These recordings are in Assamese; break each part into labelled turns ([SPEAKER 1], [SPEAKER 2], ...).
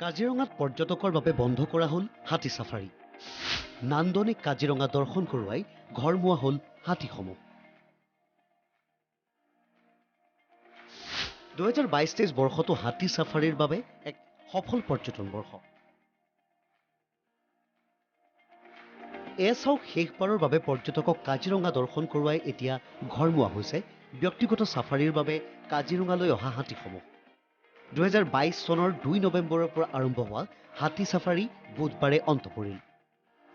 [SPEAKER 1] কাজিৰঙাত পৰ্যটকৰ বাবে বন্ধ কৰা হ'ল হাতী চাফাৰী। নান্দনিক কাজিৰঙা দৰ্শন কৰোৱাই ঘৰমুৱা হ'ল হাতীসমূহ। 2022-23 বৰ্ষটো হাতী চাফাৰীৰ বাবে এক সফল পৰ্যটন বৰ্ষ। এয়া চাওক শেষবাৰৰ বাবে পৰ্যটকক কাজিৰঙা দৰ্শন কৰোৱাই এতিয়া ঘৰমুৱা হৈছে ব্যক্তিগত চাফাৰীৰ বাবে কাজিৰঙালৈ অহা হাতীসমূহ। 2022 চনৰ 2 নৱেম্বৰৰ পৰা আৰম্ভ হোৱা হাতী চাফাৰী বুধবাৰে অন্ত পৰিল।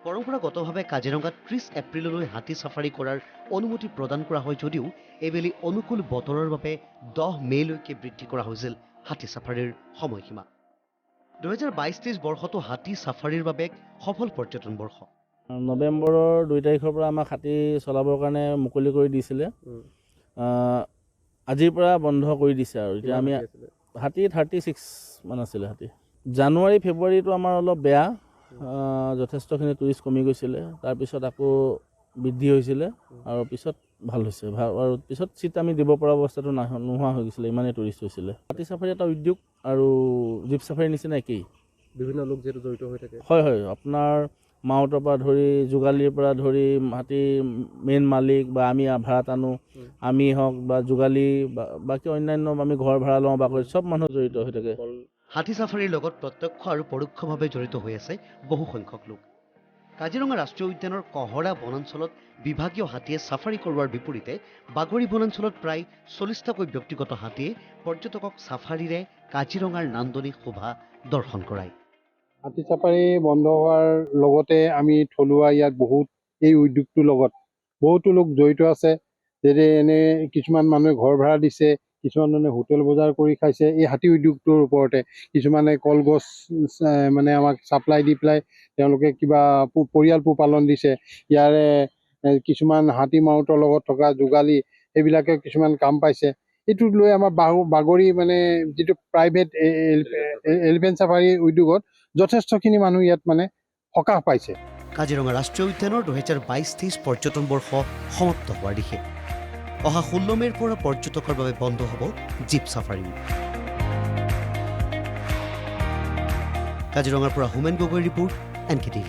[SPEAKER 1] পৰম্পৰাগতভাৱে কাজিৰঙাত 30 এপ্ৰিললৈ হাতী চাফাৰী কৰাৰ অনুমতি প্ৰদান কৰা হয় যদিও এইবেলি অনুকূল বতৰৰ বাবে 10 মে'লৈকে বৃদ্ধি কৰা হৈছিল হাতী চাফাৰীৰ সময়সীমা। 2022-23 বৰ্ষটো হাতী চাফাৰীৰ বাবে এক সফল পৰ্যটন বৰ্ষ।
[SPEAKER 2] নৱেম্বৰৰ 2 তাৰিখৰ পৰা আমাক হাতী চলাবৰ কাৰণে মুকলি কৰি দিছিলে। আজিৰ পৰা বন্ধ কৰি দিছে আৰু এতিয়া আমি হাতী 36 মান আছিলে হাতী। জানুৱাৰী ফেব্ৰুৱাৰীটো আমাৰ অলপ বেয়া, যথেষ্টখিনি টুৰিষ্ট কমি গৈছিলে, তাৰপিছত আকৌ বৃদ্ধি হৈছিলে আৰু পিছত ভাল হৈছে আৰু পিছত চিট আমি দিব পৰা অৱস্থাটো নোহোৱা হৈ গৈছিলে, ইমানেই টুৰিষ্ট হৈছিলে। হাতী চাফাৰী এটা উদ্যোগ আৰু জীপ চাফাৰীৰ নিচিনা একেই,
[SPEAKER 3] বিভিন্ন লোক যিহেতু জড়িত হৈ থাকে।
[SPEAKER 2] হয় হয়, আপোনাৰ মাউতৰ পৰা ধৰি যোগালীৰ পৰা ধৰি হাতীৰ মেইন মালিক বা আমি ভাড়াত আনো, আমি হওক বা যোগালী বা বাকী অন্যান্য আমি ঘৰ ভাড়া লওঁ বা চব মানুহ জড়িত হৈ থাকে।
[SPEAKER 1] হাতী চাফাৰীৰ লগত প্ৰত্যক্ষ আৰু পৰোক্ষভাৱে জড়িত হৈ আছে বহু সংখ্যক লোক। কাজিৰঙা ৰাষ্ট্ৰীয় উদ্যানৰ কহৰা বনাঞ্চলত বিভাগীয় হাতীয়ে চাফাৰী কৰোৱাৰ বিপৰীতে বাগৰি বনাঞ্চলত প্ৰায় 40টাকৈ ব্যক্তিগত হাতীয়ে পৰ্যটকক চাফাৰীৰে কাজিৰঙাৰ নান্দনিক শোভা দৰ্শন কৰায়।
[SPEAKER 4] হাতী চাফাৰী বন্ধ হোৱাৰ লগতে আমি থলুৱা ইয়াত এই উদ্যোগটোৰ লগত বহুতো লোক জড়িত আছে। যেনে এনে কিছুমান মানুহে ঘৰ ভাড়া দিছে, কিছুমান মানুহে হোটেল বজাৰ কৰি খাইছে এই হাতী উদ্যোগটোৰ ওপৰতে। কিছুমানে কলগছ মানে আমাক ছাপ্লাই দি পেলাই তেওঁলোকে কিবা পৰিয়াল পোহপালন দিছে। ইয়াৰে কিছুমান হাতী মাউতৰ লগত থকা যোগালী সেইবিলাকে কিছুমান কাম পাইছে। এইটোক লৈ আমাৰ বাগৰি মানে যিটো প্ৰাইভেট এলিফেণ্ট চাফাৰী উদ্যোগত যথেষ্টখিনি মানুহ ইয়াত মানে সকাহ পাইছে।
[SPEAKER 1] কাজিৰঙা ৰাষ্ট্ৰীয় উদ্যানৰ 2022-23 পৰ্যটন বৰ্ষ সমাপ্ত হোৱাৰ দিশে। অহা 16 মে'ৰ পৰা পৰ্যটকৰ বাবে বন্ধ হ'ব জীপ চাফাৰী। কাজিৰঙাৰ পৰা হোমেন গগৈৰ ৰিপৰ্ট, NKTV।